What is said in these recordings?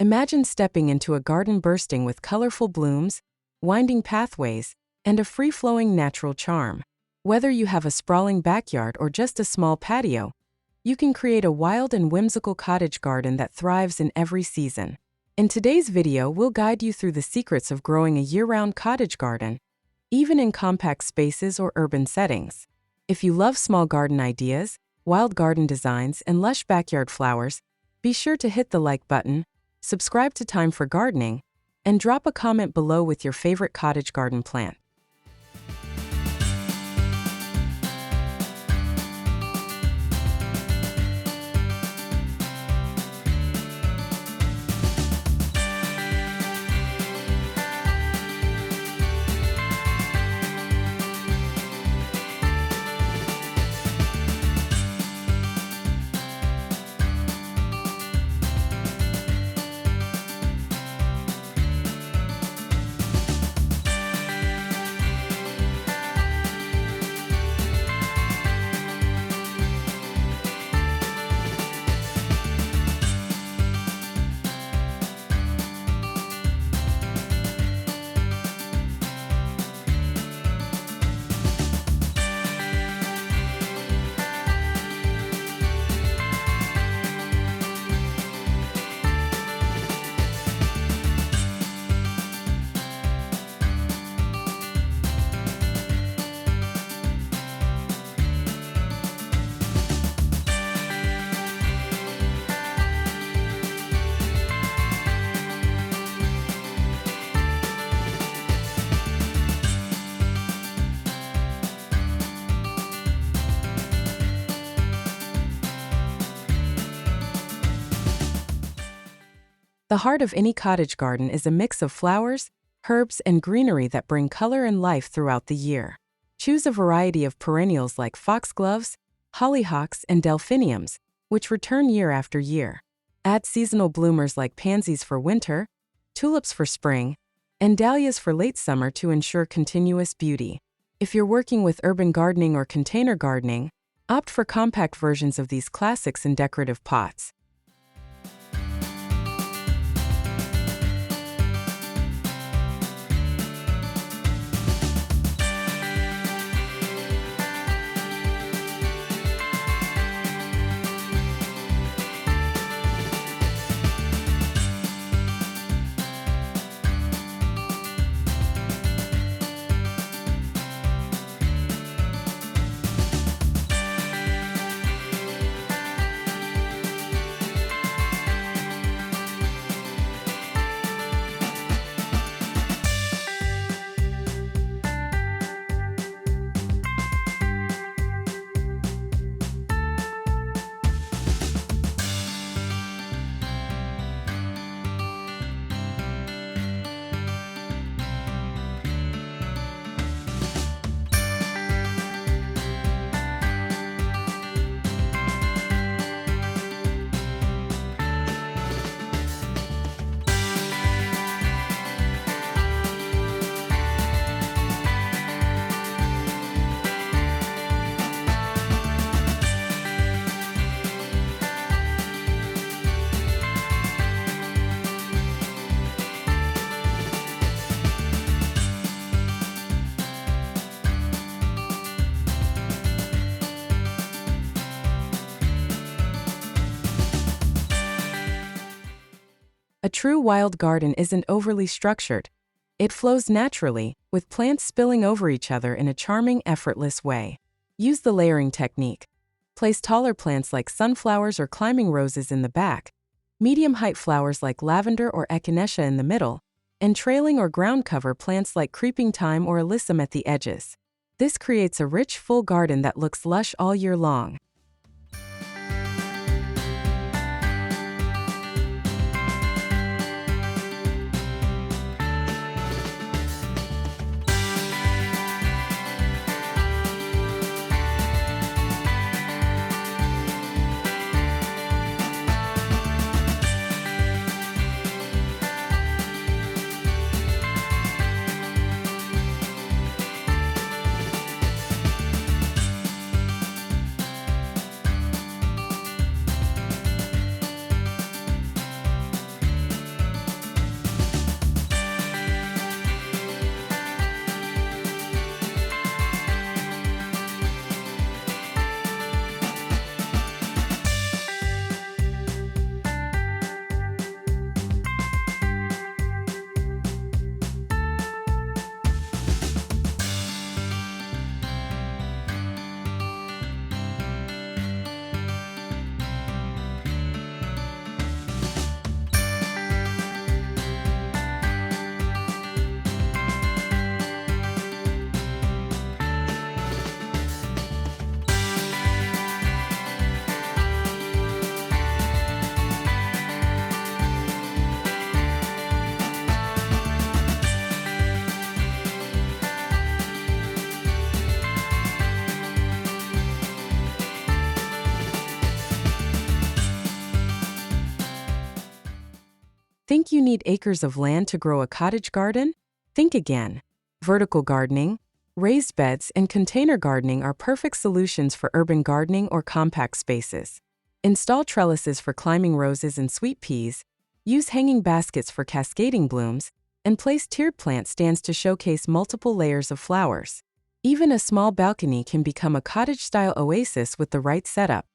Imagine stepping into a garden bursting with colorful blooms, winding pathways, and a free-flowing natural charm. Whether you have a sprawling backyard or just a small patio, you can create a wild and whimsical cottage garden that thrives in every season. In today's video, we'll guide you through the secrets of growing a year-round cottage garden, even in compact spaces or urban settings. If you love small garden ideas, wild garden designs, and lush backyard flowers, be sure to hit the like button, subscribe to Time for Gardening, and drop a comment below with your favorite cottage garden plant. The heart of any cottage garden is a mix of flowers, herbs, and greenery that bring color and life throughout the year. Choose a variety of perennials like foxgloves, hollyhocks, and delphiniums, which return year after year. Add seasonal bloomers like pansies for winter, tulips for spring, and dahlias for late summer to ensure continuous beauty. If you're working with urban gardening or container gardening, opt for compact versions of these classics in decorative pots. A true wild garden isn't overly structured. It flows naturally, with plants spilling over each other in a charming, effortless way. Use the layering technique. Place taller plants like sunflowers or climbing roses in the back, medium-height flowers like lavender or echinacea in the middle, and trailing or ground cover plants like creeping thyme or alyssum at the edges. This creates a rich, full garden that looks lush all year long. Think you need acres of land to grow a cottage garden? Think again. Vertical gardening, raised beds, and container gardening are perfect solutions for urban gardening or compact spaces. Install trellises for climbing roses and sweet peas, use hanging baskets for cascading blooms, and place tiered plant stands to showcase multiple layers of flowers. Even a small balcony can become a cottage-style oasis with the right setup.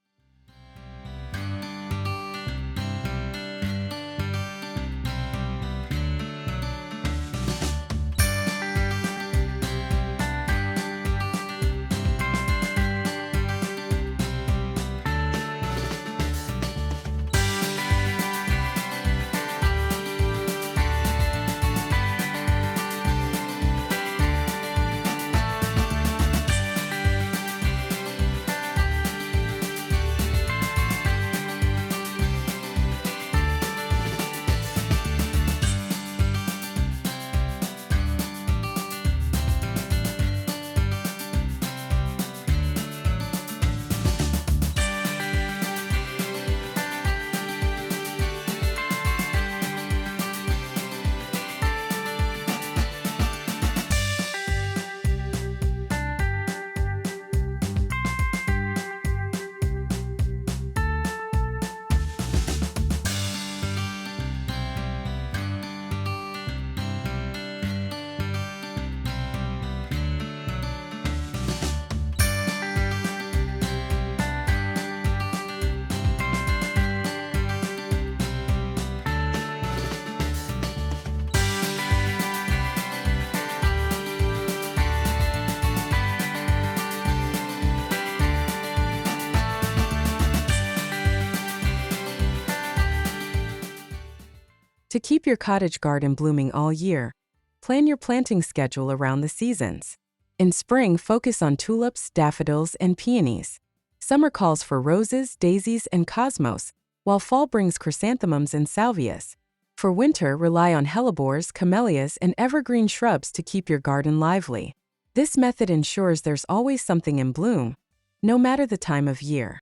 To keep your cottage garden blooming all year, plan your planting schedule around the seasons. In spring, focus on tulips, daffodils, and peonies. Summer calls for roses, daisies, and cosmos, while fall brings chrysanthemums and salvias. For winter, rely on hellebores, camellias, and evergreen shrubs to keep your garden lively. This method ensures there's always something in bloom, no matter the time of year.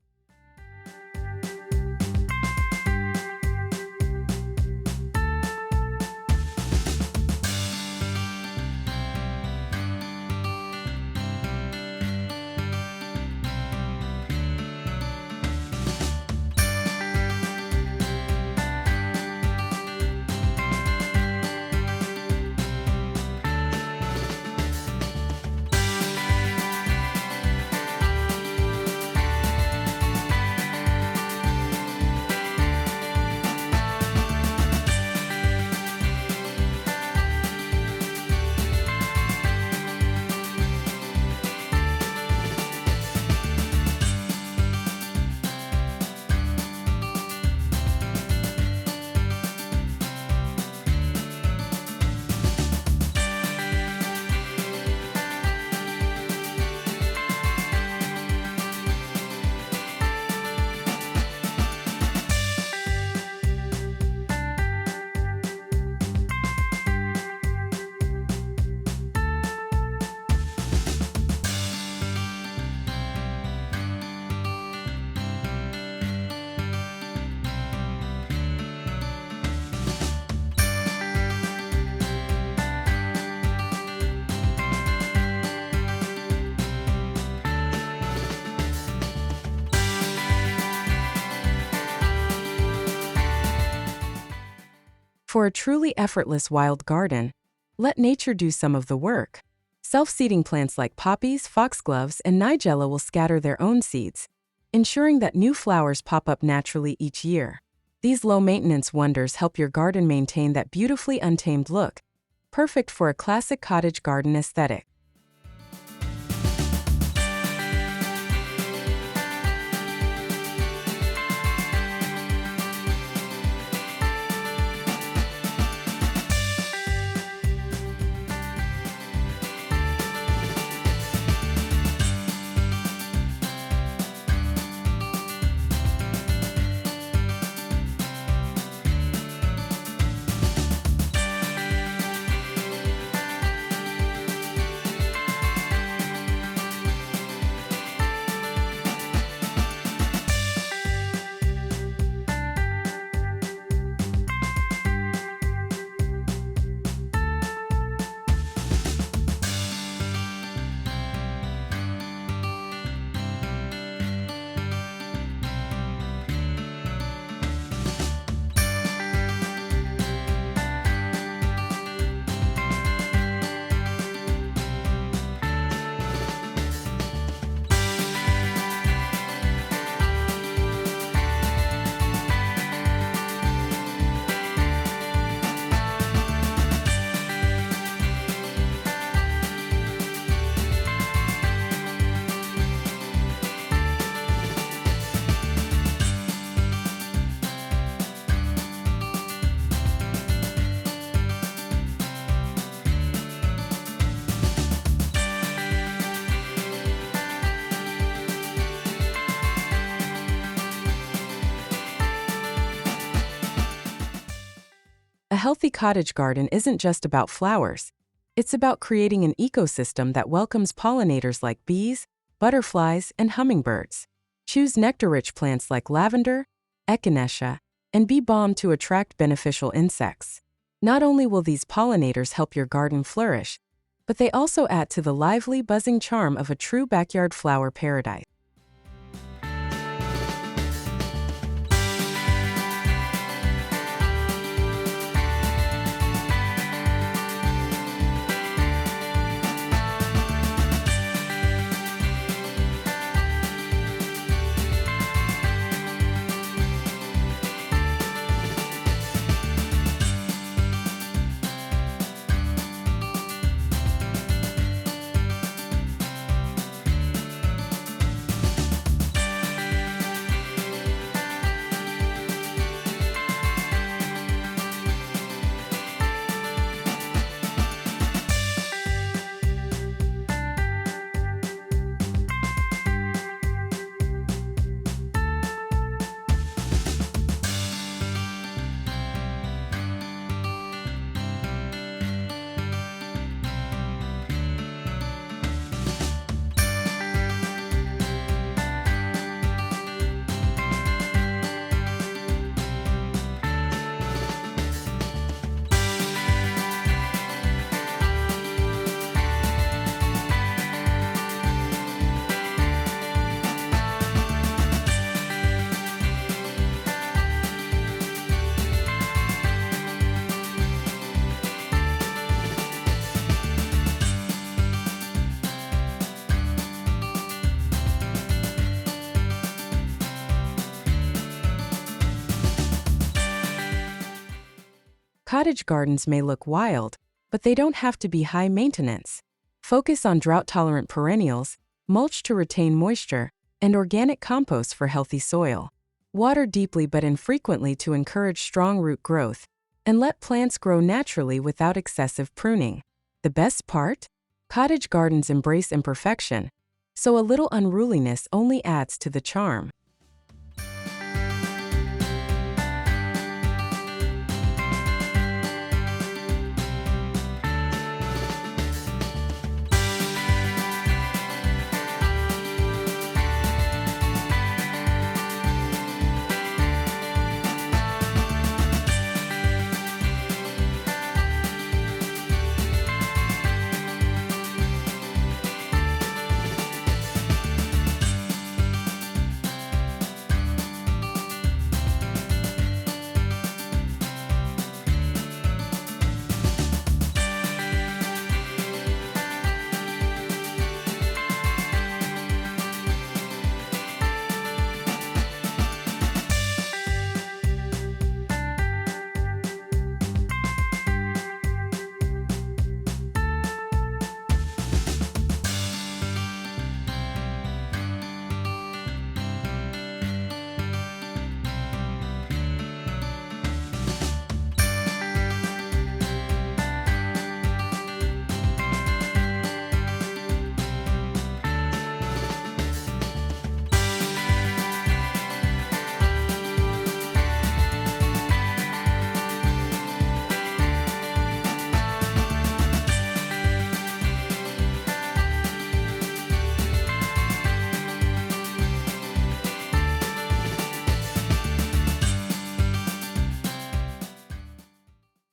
For a truly effortless wild garden, let nature do some of the work. Self-seeding plants like poppies, foxgloves, and nigella will scatter their own seeds, ensuring that new flowers pop up naturally each year. These low-maintenance wonders help your garden maintain that beautifully untamed look, perfect for a classic cottage garden aesthetic. A healthy cottage garden isn't just about flowers. It's about creating an ecosystem that welcomes pollinators like bees, butterflies, and hummingbirds. Choose nectar-rich plants like lavender, echinacea, and bee balm to attract beneficial insects. Not only will these pollinators help your garden flourish, but they also add to the lively, buzzing charm of a true backyard flower paradise. Cottage gardens may look wild, but they don't have to be high maintenance. Focus on drought-tolerant perennials, mulch to retain moisture, and organic compost for healthy soil. Water deeply but infrequently to encourage strong root growth, and let plants grow naturally without excessive pruning. The best part? Cottage gardens embrace imperfection, so a little unruliness only adds to the charm.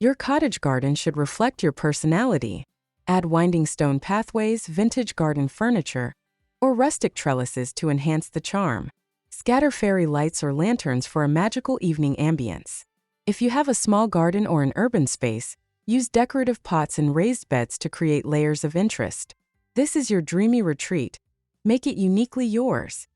Your cottage garden should reflect your personality. Add winding stone pathways, vintage garden furniture, or rustic trellises to enhance the charm. Scatter fairy lights or lanterns for a magical evening ambience. If you have a small garden or an urban space, use decorative pots and raised beds to create layers of interest. This is your dreamy retreat. Make it uniquely yours.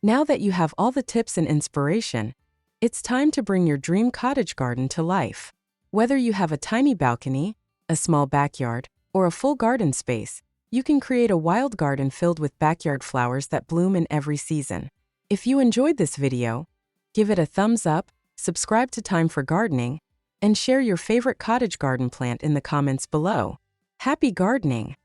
Now that you have all the tips and inspiration, it's time to bring your dream cottage garden to life. Whether you have a tiny balcony, a small backyard, or a full garden space, you can create a wild garden filled with backyard flowers that bloom in every season. If you enjoyed this video, give it a thumbs up, subscribe to Time for Gardening, and share your favorite cottage garden plant in the comments below. Happy gardening!